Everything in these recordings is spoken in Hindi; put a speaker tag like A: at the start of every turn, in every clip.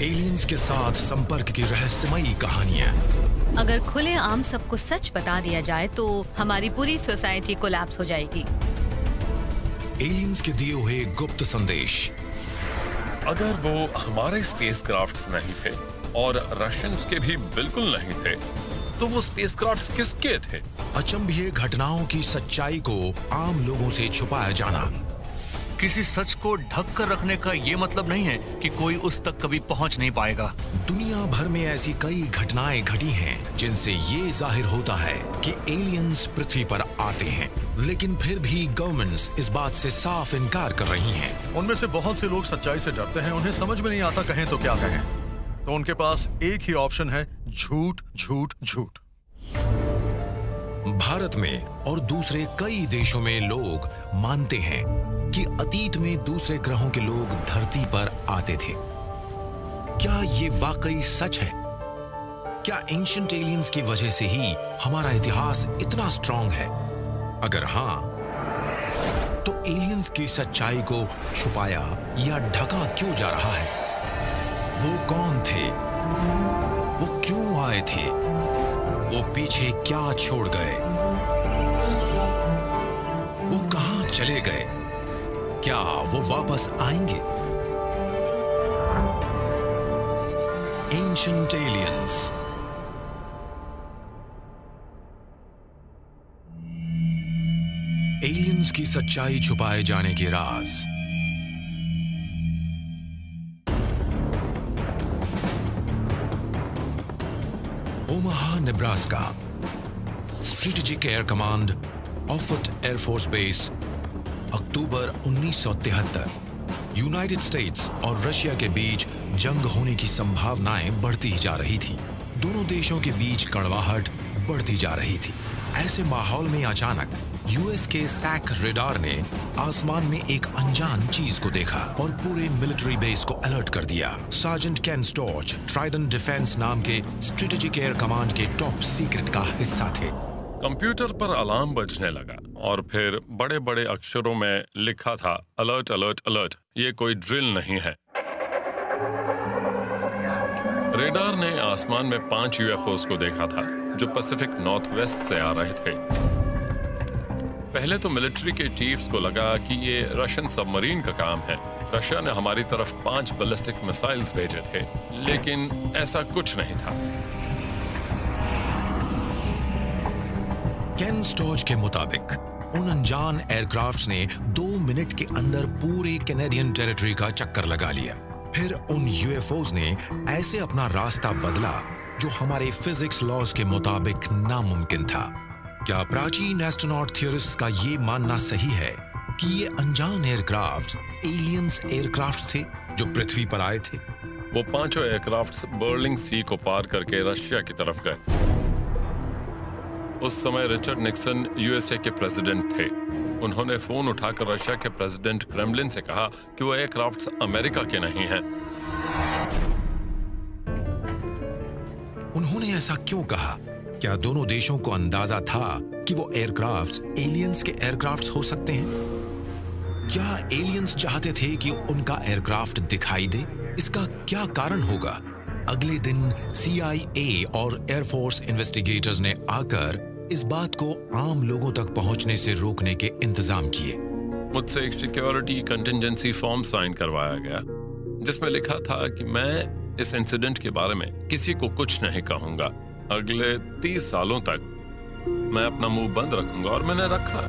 A: एलियंस के साथ संपर्क की रहस्यमयी कहानियां।
B: अगर खुलेआम सबको सच बता दिया जाए तो हमारी पूरी सोसाइटी कोलैप्स हो जाएगी।
A: एलियंस के दिए हुए गुप्त संदेश।
C: अगर वो हमारे स्पेसक्राफ्ट्स नहीं थे और रशियंस के भी बिल्कुल नहीं थे, तो वो स्पेसक्राफ्ट्स किसके थे?
A: अचंभीय घटनाओं की सच्चाई को आम लोगों से छुपाया जाना।
D: किसी सच को ढक कर रखने का ये मतलब नहीं है कि कोई उस तक कभी पहुंच नहीं पाएगा।
A: दुनिया भर में ऐसी कई घटनाएं घटी हैं जिनसे ये जाहिर होता है कि एलियंस पृथ्वी पर आते हैं, लेकिन फिर भी गवर्नमेंट्स इस बात से साफ इनकार कर रही हैं।
E: उनमें से बहुत से लोग सच्चाई से डरते हैं, उन्हें समझ में नहीं आता कहें तो क्या कहें। तो उनके पास एक ही ऑप्शन है, झूठ झूठ झूठ।
A: भारत में और दूसरे कई देशों में लोग मानते हैं कि अतीत में दूसरे ग्रहों के लोग धरती पर आते थे। क्या ये वाकई सच है? क्या एंशिएंट एलियंस की वजह से ही हमारा इतिहास इतना स्ट्रॉन्ग है? अगर हां, तो एलियंस की सच्चाई को छुपाया या ढका क्यों जा रहा है? वो कौन थे? वो क्यों आए थे? वो पीछे क्या छोड़ गए? वो कहां चले गए? क्या वो वापस आएंगे? Ancient aliens. एलियंस की सच्चाई छुपाए जाने के राज। Omaha, Nebraska, strategic air command, Offutt air force base, October 1973। United States और रशिया के बीच जंग होने की संभावनाएं बढ़ती ही जा रही थी। दोनों देशों के बीच कड़वाहट बढ़ती जा रही थी। ऐसे माहौल में अचानक यूएस के सैक रेडार ने आसमान में एक अनजान चीज को देखा और पूरे मिलिट्री बेस को अलर्ट कर दिया। सार्जेंट केन स्टोर्च ट्राइडेंट डिफेंस नाम के स्ट्रेटेजिक एयर कमांड के टॉप सीक्रेट का हिस्सा थे।
C: कंप्यूटर पर अलार्म बजने लगा और फिर बड़े बड़े अक्षरों में लिखा था, अलर्ट अलर्ट अलर्ट, ये कोई ड्रिल नहीं है। रेडार ने आसमान में 5 यूएफओस को देखा था जो पैसिफिक नॉर्थ वेस्ट से आ रहे थे। पहले तो मिलिट्री के चीफ्स को लगा कि ये रशियन सबमरीन का काम है। रशिया ने हमारी तरफ 5 बैलिस्टिक मिसाइल्स भेजे थे, लेकिन ऐसा कुछ नहीं था।
A: केन स्टोर्च के मुताबिक उन अनजान एयरक्राफ्ट्स ने 2 मिनट के अंदर पूरे कैनेडियन टेरिटरी का चक्कर लगा लिया। फिर उन यूएफओस ने ऐसे अपना रास्ता बदला जो हमारे फिजिक्स लॉज के मुताबिक नामुमकिन था। क्या प्राचीन एस्ट्रोनॉट थियरिस्ट्स का ये मानना सही है कि ये अनजान एयरक्राफ्ट्स एलियंस एयरक्राफ्ट्स थे जो पृथ्वी पर आए थे?
C: वो 5 एयरक्राफ्ट्स बर्लिंग सी को पार करके रशिया की तरफ गए। उस समय रिचर्ड निक्सन यूएसए के प्रेसिडेंट थे। उन्होंने फोन उठाकर रशिया के प्रेसिडेंट क्रेमलिन से कहा कि वो एयरक्राफ्ट्स अमेरिका के नहीं हैं।
A: उन्होंने ऐसा क्यों कहा? क्या दोनों देशों को अंदाजा था कि वो एयरक्राफ्ट्स एलियंस के एयरक्राफ्ट्स हो सकते हैं? क्या एलियंस चाहते थे कि उनका एयरक्राफ्ट दिखाई दे? इसका क्या कारण होगा? अगले दिन CIA और एयरफोर्स इन्वेस्टिगेटर्स ने आकर इस बात को आम लोगों तक पहुंचने से रोकने के इंतजाम किए।
C: मुझसे एक सिक्योरिटी कंटिजेंसी फॉर्म साइन करवाया गया जिसमें लिखा था कि मैं इस इंसिडेंट के बारे में किसी को कुछ नहीं कहूंगा। अगले 30 सालों तक मैं अपना मुंह बंद रखूंगा, और मैंने रखा।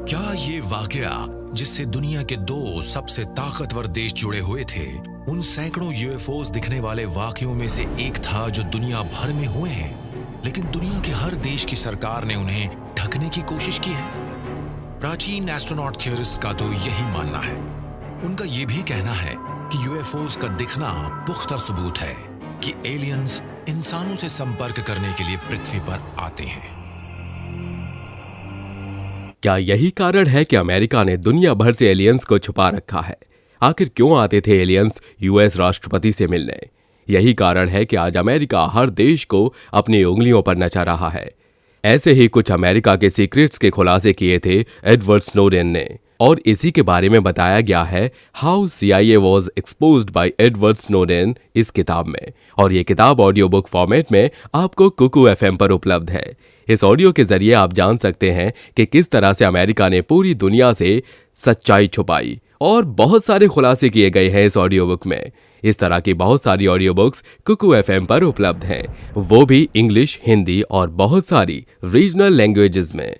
A: क्या ये वाकया जिससे दुनिया के 2 सबसे ताकतवर देश जुड़े हुए थे, उन सैकड़ों यूएफओस दिखने वाले वाकयों में से एक था जो दुनिया भर में हुए हैं, लेकिन दुनिया के हर देश की सरकार ने उन्हें ढकने की कोशिश की है? प्राचीन एस्ट्रोनॉट थियरिस्ट्स का तो यही मानना है। उनका यह भी कहना है कि यूएफओस का दिखना पुख्ता सबूत है कि एलियंस इंसानों से संपर्क करने के लिए पृथ्वी पर आते हैं।
F: क्या यही कारण है कि अमेरिका ने दुनिया भर से एलियंस को छुपा रखा है? आखिर क्यों आते थे एलियंस यूएस राष्ट्रपति से मिलने? यही कारण है कि आज अमेरिका हर देश को अपनी उंगलियों पर नचा रहा है। ऐसे ही कुछ अमेरिका के सीक्रेट्स के खुलासे किए थे एडवर्ड स्नोडेन ने। और इसी के बारे में बताया गया है how CIA was exposed bye Edward Snowden इस किताब में। और ये किताब ऑडियो बुक फॉर्मेट में आपको कुकू FM पर उपलब्ध है। इस ऑडियो के जरिए आप जान सकते हैं कि किस तरह से अमेरिका ने पूरी दुनिया से सच्चाई छुपाई, और बहुत सारे खुलासे किए गए हैं इस ऑडियो बुक में। इस तरह की बहुत सारी ऑडियो बुक्स कुकू FM पर उपलब्ध हैं, वो भी इंग्लिश, हिंदी और बहुत सारी रीजनल लैंग्वेजेस में।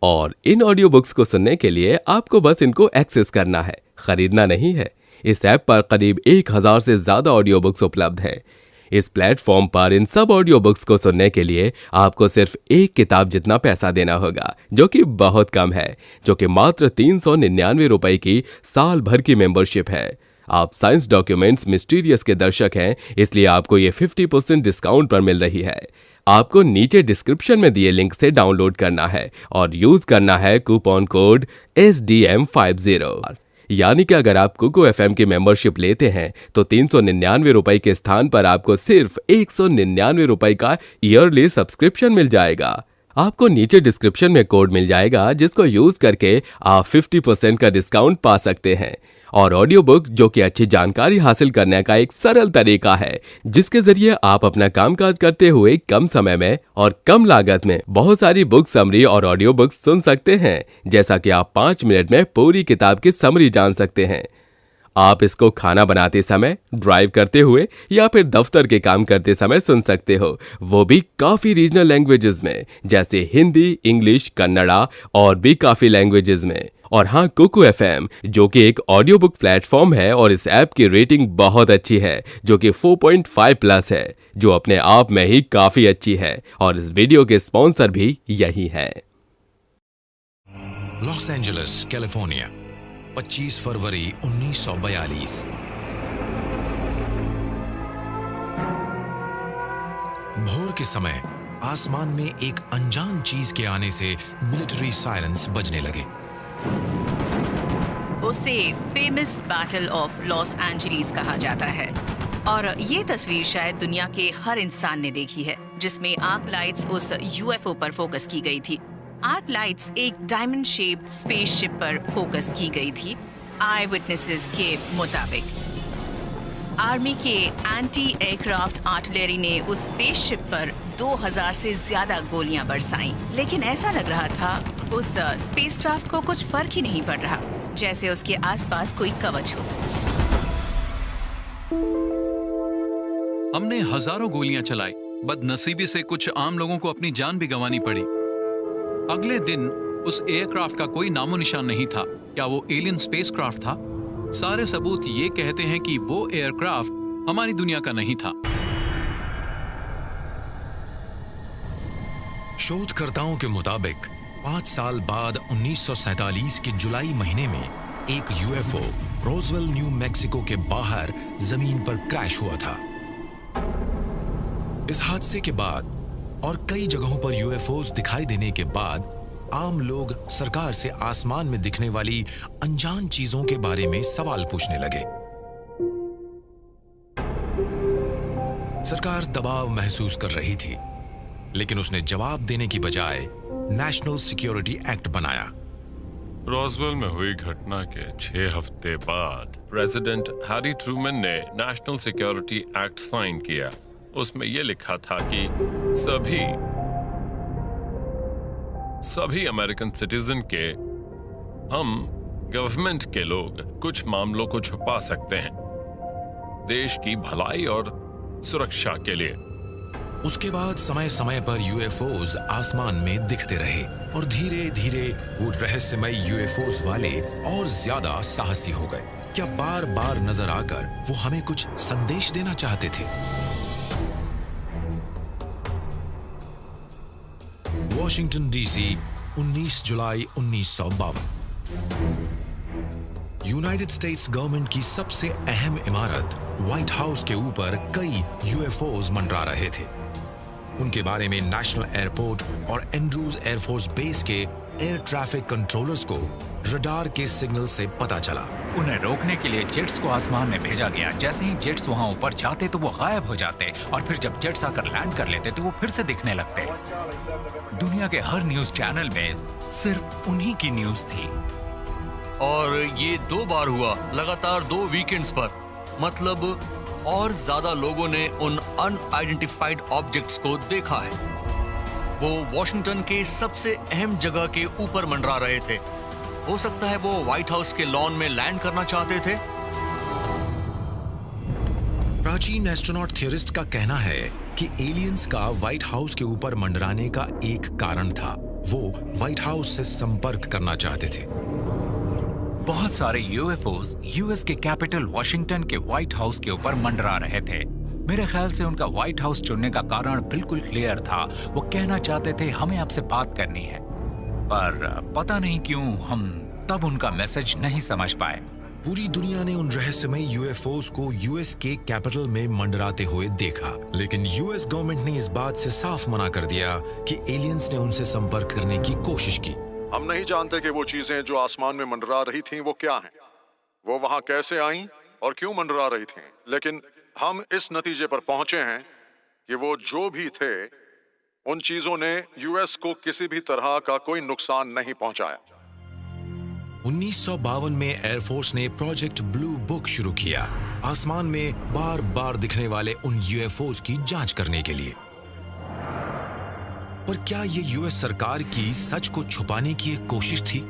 F: और इन ऑडियो बुक्स को सुनने के लिए आपको बस इनको एक्सेस करना है, खरीदना नहीं है। इस ऐप पर करीब 1000 से ज्यादा ऑडियो बुक्स उपलब्ध हैं। इस प्लेटफॉर्म पर इन सब ऑडियो बुक्स को सुनने के लिए आपको सिर्फ एक किताब जितना पैसा देना होगा, जो कि बहुत कम है, जो कि मात्र 399 रुपए की साल भर की मेंबरशिप है। आप साइंस डॉक्यूमेंट्स मिस्टीरियस के दर्शक हैं, इसलिए आपको ये 50% डिस्काउंट पर मिल रही है। आपको नीचे डिस्क्रिप्शन में दिए लिंक से डाउनलोड करना है और यूज करना है कूपन कोड SDM50। यानी कि अगर आप कुकू FM की मेंबरशिप लेते हैं तो 399 रुपए के स्थान पर आपको सिर्फ 199 रुपए का ईयरली सब्सक्रिप्शन मिल जाएगा। आपको नीचे डिस्क्रिप्शन में कोड मिल जाएगा, जिसको यूज करके आप 50% का डिस्काउंट पा सकते हैं। और ऑडियो बुक जो कि अच्छी जानकारी हासिल करने का एक सरल तरीका है, जिसके जरिए आप अपना कामकाज करते हुए कम समय में और कम लागत में बहुत सारी बुक समरी और ऑडियो बुक सुन सकते हैं। जैसा कि आप 5 मिनट में पूरी किताब की समरी जान सकते हैं। आप इसको खाना बनाते समय, ड्राइव करते हुए या फिर दफ्तर के काम करते समय सुन सकते हो, वो भी काफी रीजनल लैंग्वेजेस में, जैसे हिंदी, इंग्लिश, कन्नड़ा और भी काफी लैंग्वेजेस में। और हाँ, कुकू FM जो कि एक ऑडियो बुक प्लेटफॉर्म है, और इस ऐप की रेटिंग बहुत अच्छी है, जो कि 4.5+ है, जो अपने आप में ही काफी अच्छी है। और इस वीडियो के स्पॉन्सर भी यही हैं।
A: लॉस एंजलिस, कैलिफोर्निया, 25 फरवरी 1942। भोर के समय आसमान में एक अनजान चीज के आने से मिलिट्री सायरन्स बजने लगे।
G: उसे famous battle of Los Angeles कहा जाता है, और ये तस्वीर शायद दुनिया के हर इंसान ने देखी है, जिसमें आर्क लाइट्स उस UFO पर फोकस की गई थी। आर्क लाइट्स एक डायमंड शेप स्पेसशिप पर फोकस की गई थी। आई विटनेसेस के मुताबिक आर्मी के एंटी एयरक्राफ्ट आर्टिलरी ने उस स्पेसशिप पर 2000 से ज्यादा गोलियां बरसाईं, लेकिन ऐसा लग रहा था उस स्पेसक्राफ्ट को कुछ फर्क ही नहीं पड़ रहा, जैसे उसके आसपास कोई कवच हो।
H: हमने हजारों गोलियां चलाई, बदनसीबी से कुछ आम लोगों को अपनी जान भी गंवानी पड़ी। अगले दिन उस एयरक्राफ्ट का कोई नामो निशान नहीं था। क्या वो एलियन स्पेसक्राफ्ट था? सारे सबूत ये कहते हैं कि वो एयरक्राफ्ट हमारी दुनिया का नहीं था।
A: शोधकर्ताओं के मुताबिक 5 साल बाद 1947 के जुलाई महीने में एक UFO रोजवेल, न्यू मैक्सिको के बाहर जमीन पर क्रैश हुआ था। इस हादसे के बाद और कई जगहों पर UFOs दिखाई देने के बाद आम लोग सरकार से आसमान में दिखने वाली अनजान चीजों के बारे में सवाल पूछने लगे। सरकार दबाव महसूस कर रही थी, लेकिन उसने जवाब देने की बजाय नेशनल सिक्योरिटी एक्ट बनाया।
C: रोजवेल में हुई घटना के 6 हफ्ते बाद प्रेसिडेंट हैरी ट्रूमैन ने नेशनल सिक्योरिटी एक्ट साइन किया। उसमें यह लिखा था कि सभी अमेरिकन सिटीजन के, हम गवर्नमेंट के लोग, कुछ मामलों को छुपा सकते हैं देश की भलाई और सुरक्षा के लिए।
A: उसके बाद समय समय पर UFOs आसमान में दिखते रहे और धीरे धीरे वो रहस्यमय UFOs वाले और ज्यादा साहसी हो गए। क्या बार बार नजर आकर वो हमें कुछ संदेश देना चाहते थे? वॉशिंगटन DC, 19 जुलाई 1952। यूनाइटेड स्टेट्स गवर्नमेंट की सबसे अहम इमारत व्हाइट हाउस के ऊपर कई UFOs मंडरा रहे थे। उनके बारे में नेशनल एयरपोर्ट और एंड्रूज एयरफोर्स बेस के एयर ट्रैफिक कंट्रोलर्स को रडार के सिग्नल से पता चला।
I: उन्हें रोकने के लिए जेट्स को आसमान में भेजा गया। जैसे ही जेट्स वहां ऊपर जाते तो वो गायब हो जाते, और फिर जब जेट्स आकर लैंड कर लेते तो वो फिर से दिखने लगते। दुनिया के हर न्यूज चैनल में सिर्फ उन्हीं की न्यूज थी।
D: और ये 2 बार हुआ, लगातार 2 वीकेंड्स पर। मतलब और ज्यादा लोगों ने उन अनआइडेंटिफाइड ऑब्जेक्ट्स को देखा है। वो वॉशिंगटन के सबसे अहम जगह के ऊपर मंडरा रहे थे। हो सकता है वो व्हाइट हाउस के लॉन में लैंड करना चाहते थे।
A: प्राचीन एस्ट्रोनॉट थियरिस्ट का कहना है कि एलियंस का व्हाइट हाउस के ऊपर मंडराने का एक कारण था, वो व्हाइट हाउस से संपर्क करना चाहते थे।
I: बहुत सारे यूएफओस यूएस के कैपिटल वॉशिंगटन के व्हाइट हाउस के ऊपर मंडरा रहे थे। मेरे ख्याल से उनका व्हाइट हाउस चुनने का कारण बिल्कुल क्लियर था। वो कहना चाहते थे हमें आपसे बात करनी है, पर पता नहीं क्यों हम तब उनका मैसेज नहीं समझ पाए।
A: पूरी दुनिया ने उन रहस्यमय यूएफओस को यूएस के कैपिटल में मंडराते हुए देखा, लेकिन यूएस गवर्नमेंट ने इस बात से साफ मना कर दिया कि एलियंस ने उनसे संपर्क करने की कोशिश की।
E: हम नहीं जानते कि वो चीजें जो आसमान में मंडरा रही थीं वो क्या हैं, वो वहां कैसे आईं और क्यों मंडरा रही थीं, लेकिन हम इस नतीजे पर पहुंचे हैं कि वो जो भी थे, उन चीजों ने यूएस को किसी भी तरह का कोई नुकसान नहीं पहुंचाया।
A: 1952 में एयरफोर्स ने प्रोजेक्ट ब्लू बुक शुरू किया, आसमान में बार बार दिखने वाले उन यूएफओस की जांच करने के लिए। पर क्या ये यूएस सरकार की सच को छुपाने की एक कोशिश थी?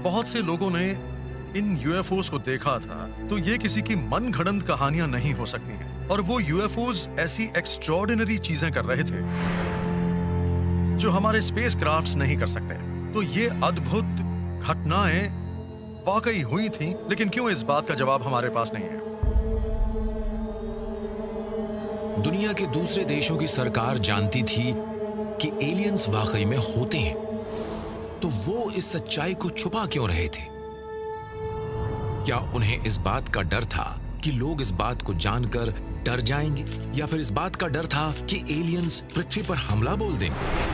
E: बहुत से लोगों ने इन यूएफओस को देखा था, तो ये किसी की मनगढ़ंत कहानियां नहीं हो सकती हैं। और वो यूएफओस ऐसी एक्स्ट्रॉर्डिनरी चीजें कर रहे थे जो हमारे स्पेसक्राफ्ट्स नहीं कर सकते। तो ये अद्भुत घटनाएं वाकई हुई थीं, लेकिन क्यों, इस बात का जवाब हमारे पास नहीं है।
A: दुनिया के दूसरे देशों की सरकार जानती थी कि एलियंस वाकई में होते हैं, तो वो इस सच्चाई को छुपा क्यों रहे थे? क्या उन्हें इस बात का डर था कि लोग इस बात को जानकर डर जाएंगे, या फिर इस बात का डर था कि एलियंस पृथ्वी पर हमला बोल देंगे?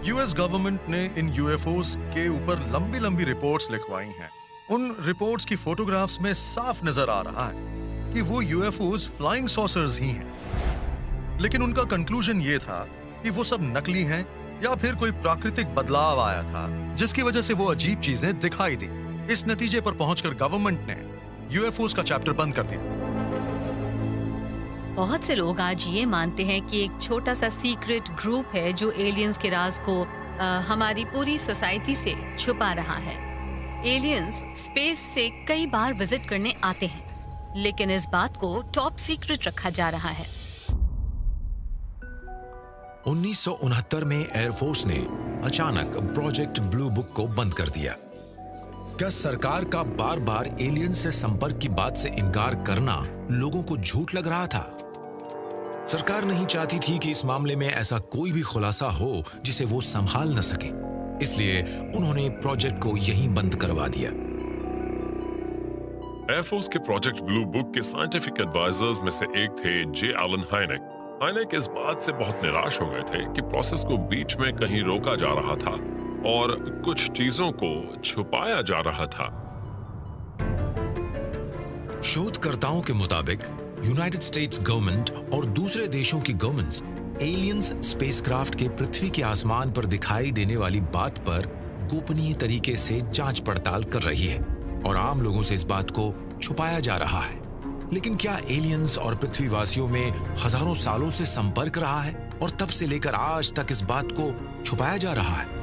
E: यूएस गवर्नमेंट ने इन यूएफओस के ऊपर लंबी लंबी रिपोर्ट्स लिखवाई हैं। उन रिपोर्ट्स की फोटोग्राफ्स में साफ नजर आ रहा है कि वो यूएफओस फ्लाइंग सॉसर्स ही हैं। लेकिन उनका कंक्लूजन ये था कि वो सब नकली हैं या फिर कोई प्राकृतिक बदलाव आया था जिसकी वजह से वो अजीब चीजें दिखाई दी। इस नतीजे पर पहुंचकर गवर्नमेंट ने यूएफओस का चैप्टर बंद कर दिया।
B: बहुत से लोग आज ये मानते हैं कि एक छोटा सा सीक्रेट ग्रुप है जो एलियंस के राज को हमारी पूरी सोसाइटी से छुपा रहा है। एलियंस स्पेस से कई बार विजिट करने आते हैं, लेकिन इस बात को टॉप सीक्रेट रखा जा रहा है।
A: 1969 में एयरफोर्स ने अचानक प्रोजेक्ट ब्लू बुक को बंद कर दिया। क्या सरकार का बार बार एलियन से संपर्क की बात से इनकार करना लोगों को झूठ लग रहा था? सरकार नहीं चाहती थी कि इस मामले में ऐसा कोई भी खुलासा हो जिसे वो संभाल न सके, इसलिए उन्होंने प्रोजेक्ट को यहीं बंद करवा दिया।
C: एयरफोर्स के प्रोजेक्ट ब्लू बुक के साइंटिफिक एडवाइजर्स में से एक थे जे एलन हाइनेक। हाइनेक इस बात से बहुत निराश हो गए थे कि प्रोसेस को बीच में कहीं रोका जा रहा था और कुछ चीजों को छुपाया जा रहा था।
A: शोधकर्ताओं के मुताबिक यूनाइटेड स्टेट्स गवर्नमेंट और दूसरे देशों की गवर्नमेंट्स एलियंस स्पेसक्राफ्ट के पृथ्वी के आसमान पर दिखाई देने वाली बात पर गोपनीय तरीके से जांच पड़ताल कर रही है और आम लोगों से इस बात को छुपाया जा रहा है। लेकिन क्या एलियंस और पृथ्वीवासियों में हजारों सालों से संपर्क रहा है और तब से लेकर आज तक इस बात को छुपाया जा रहा है?